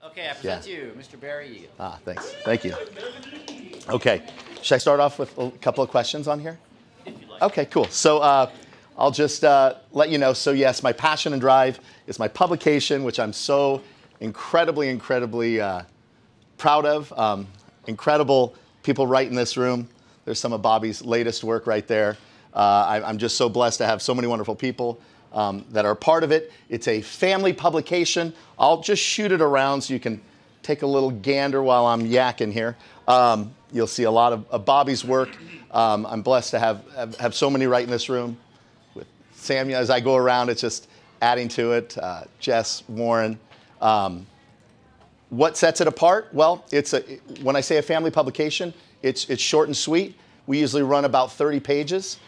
Okay, I present to you Mr. Barrie Eget. Thanks. Thank you. Okay, should I start off with a couple of questions on here? If you like. Okay, cool. So I'll just let you know. So yes, my passion and drive is my publication, which I'm so incredibly proud of. Incredible people right in this room. There's some of Bobby's latest work right there. I'm just so blessed to have so many wonderful people that are part of it. It's a family publication. I'll just shoot it around so you can take a little gander while I'm yakking here. You'll see a lot of Bobby's work. I'm blessed to have so many right in this room. With Samuel, as I go around, it's just adding to it. Jess, Warren. What sets it apart? Well, when I say a family publication, it's short and sweet. We usually run about 30 pages.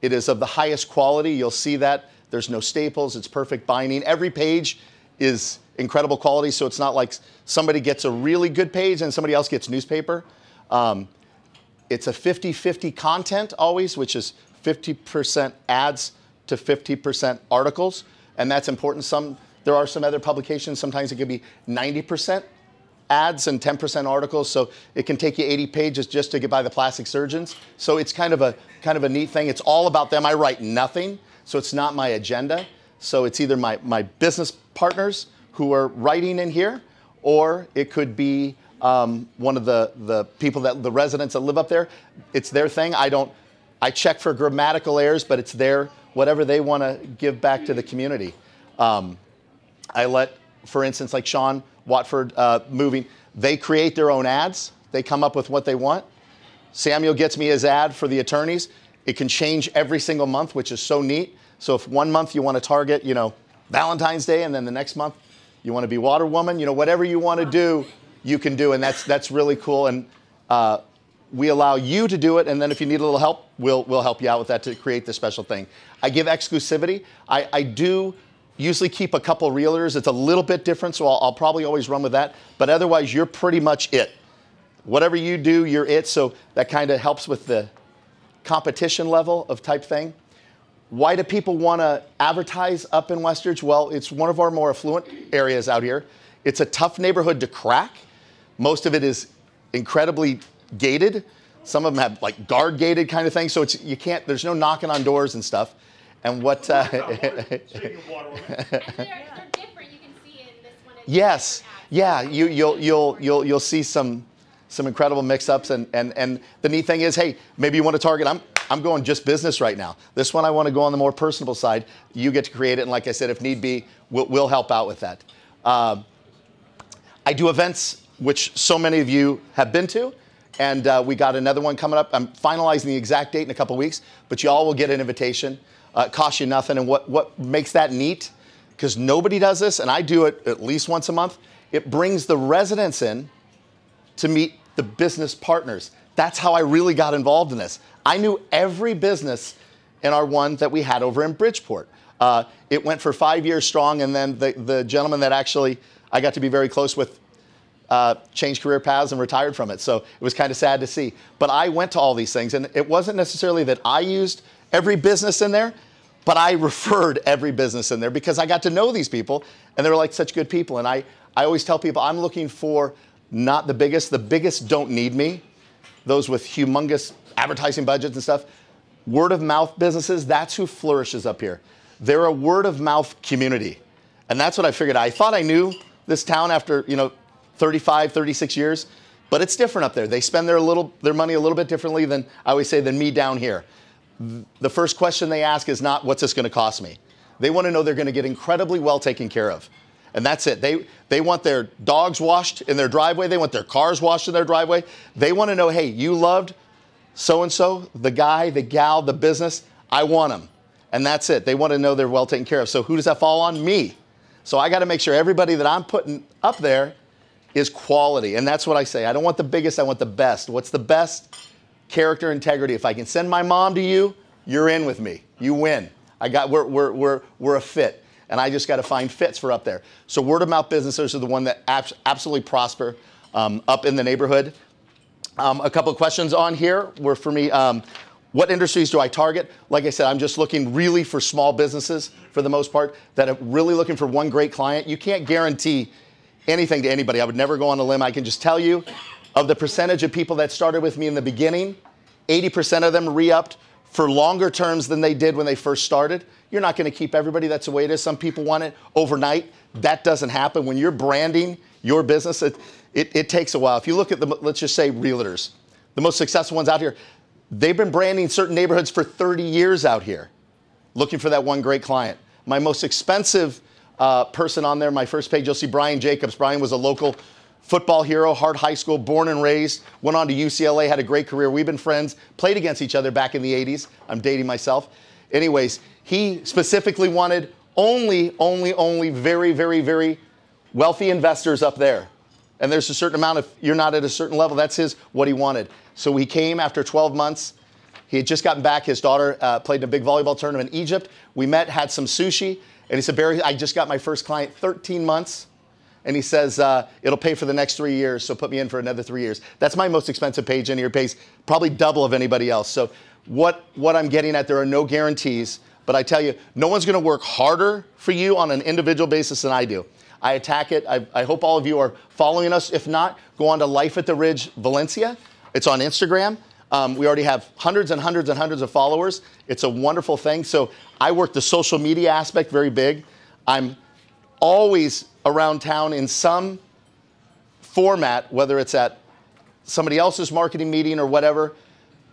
It is of the highest quality. You'll see that. There's no staples. It's perfect binding. Every page is incredible quality, so it's not like somebody gets a really good page and somebody else gets newspaper. It's a 50-50 content always, which is 50% ads to 50% articles, and that's important. There are some other publications, sometimes it could be 90% ads and 10% articles, so it can take you 80 pages just to get by the plastic surgeons. So it's kind of a neat thing. It's all about them. I write nothing, so it's not my agenda. So it's either my business partners who are writing in here, or it could be one of the people the residents that live up there. It's their thing. I check for grammatical errors, but it's whatever they want to give back to the community. I let, for instance, like Sean Watford Moving, they create their own ads. They come up with what they want. Samuel gets me his ad for the attorneys. It can change every single month, which is so neat. So if one month you want to target, Valentine's Day, and then the next month you want to be Water Woman, whatever you want to do, you can do, and that's really cool. And we allow you to do it, and then if you need a little help, we'll help you out with that to create the special thing. I give exclusivity. I do usually keep a couple realtors. It's a little bit different, so I'll probably always run with that. But otherwise, you're pretty much it. Whatever you do, you're it. So that kind of helps with the competition level of type thing. Why do people want to advertise up in Westridge? Well, it's one of our more affluent areas out here. It's a tough neighborhood to crack. Most of it is incredibly gated. Some of them have like guard gated kind of thing. So there's no knocking on doors and stuff. And what? And they're different. You can see in this one. Yes, yeah. You'll see some incredible mix-ups, and the neat thing is, hey, maybe you want to target. I'm going just business right now. This one I want to go on the more personable side. You get to create it, and like I said, if need be, we'll help out with that. I do events, which so many of you have been to, and we got another one coming up. I'm finalizing the exact date in a couple weeks, but you all will get an invitation. It costs you nothing, and what makes that neat, because nobody does this, and I do it at least once a month, it brings the residents in to meet the business partners. That's how I really got involved in this. I knew every business in our one that we had over in Bridgeport. It went for 5 years strong, and then the gentleman that actually I got to be very close with changed career paths and retired from it, so it was kind of sad to see. But I went to all these things, and it wasn't necessarily that I used every business in there, but I referred every business in there because I got to know these people, and they were like such good people. And I always tell people I'm looking for not the biggest. The biggest don't need me. Those with humongous advertising budgets and stuff. Word of mouth businesses, that's who flourishes up here. They're a word of mouth community. And that's what I figured. I thought I knew this town after 35, 36 years, but it's different up there. They spend their money a little bit differently than I always say than me down here. The first question they ask is not, what's this going to cost me? They want to know they're going to get incredibly well taken care of. And that's it. They want their dogs washed in their driveway. They want their cars washed in their driveway. They want to know, hey, you loved so-and-so, the guy, the gal, the business. I want them. And that's it. They want to know they're well taken care of. So who does that fall on? Me. So I got to make sure everybody that I'm putting up there is quality. And that's what I say. I don't want the biggest. I want the best. What's the best? Character, integrity. If I can send my mom to you, you're in with me. You win. We're a fit, and I just got to find fits for up there. So word of mouth businesses are the one that absolutely prosper up in the neighborhood. A couple of questions on here were for me. What industries do I target? Like I said, I'm just looking really for small businesses for the most part that are really looking for one great client. You can't guarantee anything to anybody. I would never go on a limb. I can just tell you, of the percentage of people that started with me in the beginning, 80% of them re-upped for longer terms than they did when they first started. You're not going to keep everybody. That's the way it is. Some people want it overnight. That doesn't happen. When you're branding your business, it takes a while. If you look at let's just say realtors, the most successful ones out here, they've been branding certain neighborhoods for 30 years out here, looking for that one great client. My most expensive person on there, my first page, you'll see Brian Jacobs. Brian was a local football hero, Hart High School, born and raised, went on to UCLA, had a great career. We've been friends, played against each other back in the 80s. I'm dating myself. Anyways, he specifically wanted only very, very, very wealthy investors up there. And there's a certain amount, if you're not at a certain level, that's what he wanted. So he came after 12 months. He had just gotten back. His daughter played in a big volleyball tournament in Egypt. We met, had some sushi. And he said, Barry, I just got my first client, 13 months. And he says, it'll pay for the next 3 years, so put me in for another 3 years. That's my most expensive page in here. Pays probably double of anybody else. So what I'm getting at, there are no guarantees. But I tell you, no one's going to work harder for you on an individual basis than I do. I attack it. I hope all of you are following us. If not, go on to Life at the Ridge Valencia. It's on Instagram. We already have hundreds and hundreds and hundreds of followers. It's a wonderful thing. So I work the social media aspect very big. I'm always around town in some format, whether it's at somebody else's marketing meeting or whatever,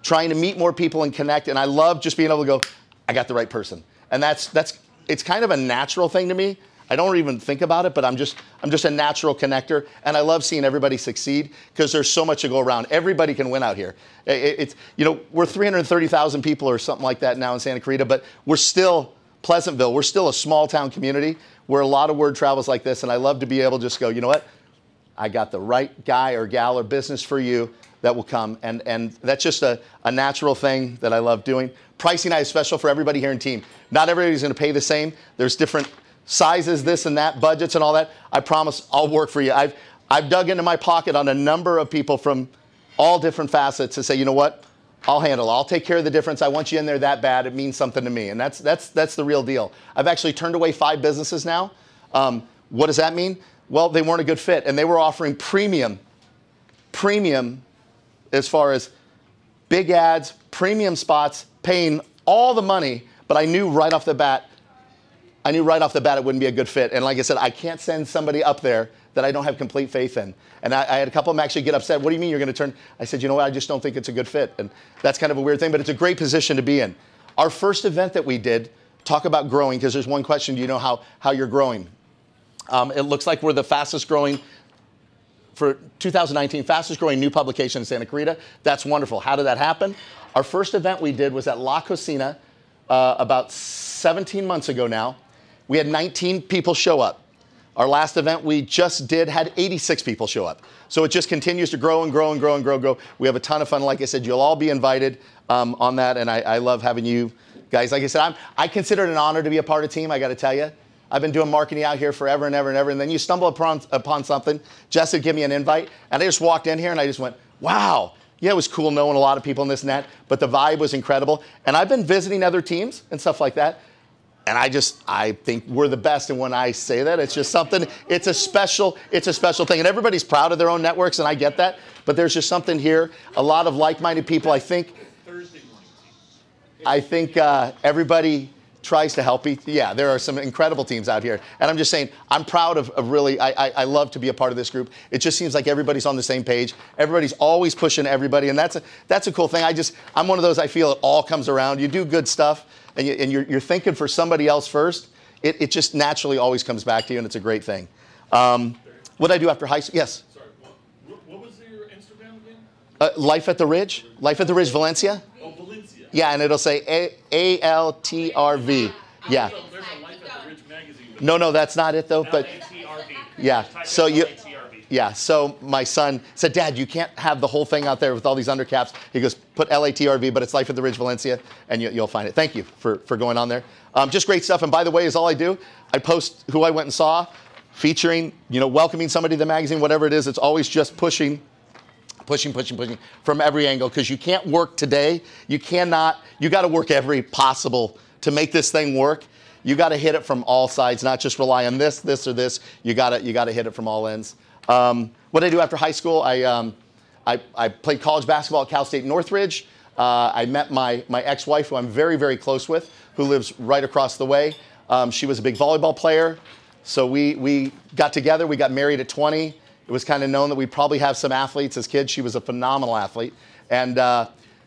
trying to meet more people and connect. And I love just being able to go, I got the right person. And it's kind of a natural thing to me. I don't even think about it, but I'm just a natural connector. And I love seeing everybody succeed because there's so much to go around. Everybody can win out here. We're 330,000 people or something like that now in Santa Clarita, but we're still Pleasantville. We're still a small town community where a lot of word travels like this. And I love to be able to just go, you know what? I got the right guy or gal or business for you that will come. And that's just a natural thing that I love doing. Pricing I have special for everybody here in team. Not everybody's going to pay the same. There's different sizes, this and that, budgets and all that. I promise I'll work for you. I've dug into my pocket on a number of people from all different facets to say, you know what? I'll handle it. I'll take care of the difference. I want you in there that bad. It means something to me. And that's the real deal. I've actually turned away 5 businesses now. What does that mean? Well, they weren't a good fit. And they were offering premium as far as big ads, premium spots, paying all the money. But I knew right off the bat it wouldn't be a good fit. And like I said, I can't send somebody up there that I don't have complete faith in. And I had a couple of them actually get upset. What do you mean you're going to turn? I said, you know what? I just don't think it's a good fit. And that's kind of a weird thing, but it's a great position to be in. Our first event that we did, talk about growing, because there's one question, do you know how you're growing? It looks like we're the fastest growing, for 2019, fastest growing new publication in Santa Clarita. That's wonderful. How did that happen? Our first event we did was at La Cocina about 17 months ago now. We had 19 people show up. Our last event we just did had 86 people show up. So it just continues to grow and grow and grow and grow. We have a ton of fun. Like I said, you'll all be invited on that, and I love having you guys. Like I said, I consider it an honor to be a part of team, I got to tell you. I've been doing marketing out here forever and ever and ever, and then you stumble upon something. Jess would give me an invite, and I just walked in here and I just went, wow. Yeah, it was cool knowing a lot of people in this and that, but the vibe was incredible. And I've been visiting other teams and stuff like that. And I think we're the best. And when I say that, it's just something, it's a special thing. And everybody's proud of their own networks, and I get that. But there's just something here, a lot of like-minded people. I think everybody tries to help each. Yeah, there are some incredible teams out here. And I'm just saying, I'm proud of really, I love to be a part of this group. It just seems like everybody's on the same page. Everybody's always pushing everybody. And that's a cool thing. I'm one of those, I feel it all comes around. You do good stuff, and you're thinking for somebody else first. It just naturally always comes back to you, and it's a great thing. What did I do after high school? Yes? Sorry, what was your Instagram again? Life at the Ridge. Life at the Ridge, Valencia. Oh, Valencia. Yeah, and it'll say ALTRV. Yeah. There's a Life at the Ridge magazine. No, that's not it though. But LATRV. yeah, so LATRV. yeah. So my son said, Dad, you can't have the whole thing out there with all these undercaps. He goes, put LATRV, but it's Life at the Ridge, Valencia, and you'll find it. Thank you for going on there. Just great stuff. And by the way, is all I do. I post who I went and saw, featuring, welcoming somebody to the magazine, whatever it is. It's always just pushing from every angle, because you can't work today. You got to work every possible to make this thing work. you got to hit it from all sides, not just rely on this, or this. You got to hit it from all ends. What did I do after high school? I played college basketball at Cal State Northridge. I met my ex-wife, who I'm very, very close with, who lives right across the way. She was a big volleyball player. So we got together. We got married at 20. It was kind of known that we'd probably have some athletes as kids. She was a phenomenal athlete. And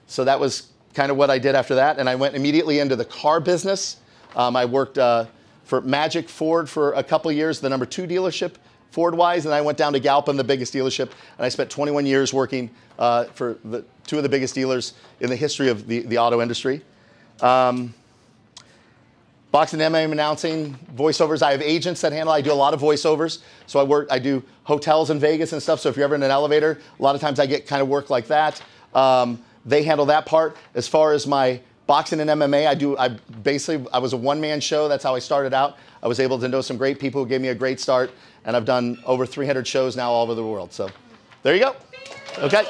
so that was kind of what I did after that. And I went immediately into the car business. I worked for Magic Ford for a couple of years, the number 2 dealership Ford-wise. And I went down to Galpin, the biggest dealership. And I spent 21 years working for 2 of the biggest dealers in the history of the auto industry. Boxing, MMA, announcing, voiceovers. I have agents that handle. I do a lot of voiceovers. So I do hotels in Vegas and stuff. So if you're ever in an elevator, a lot of times I get kind of work like that. They handle that part. As far as my boxing and MMA, I was a one-man show. That's how I started out. I was able to know some great people who gave me a great start. And I've done over 300 shows now all over the world. So there you go. Okay.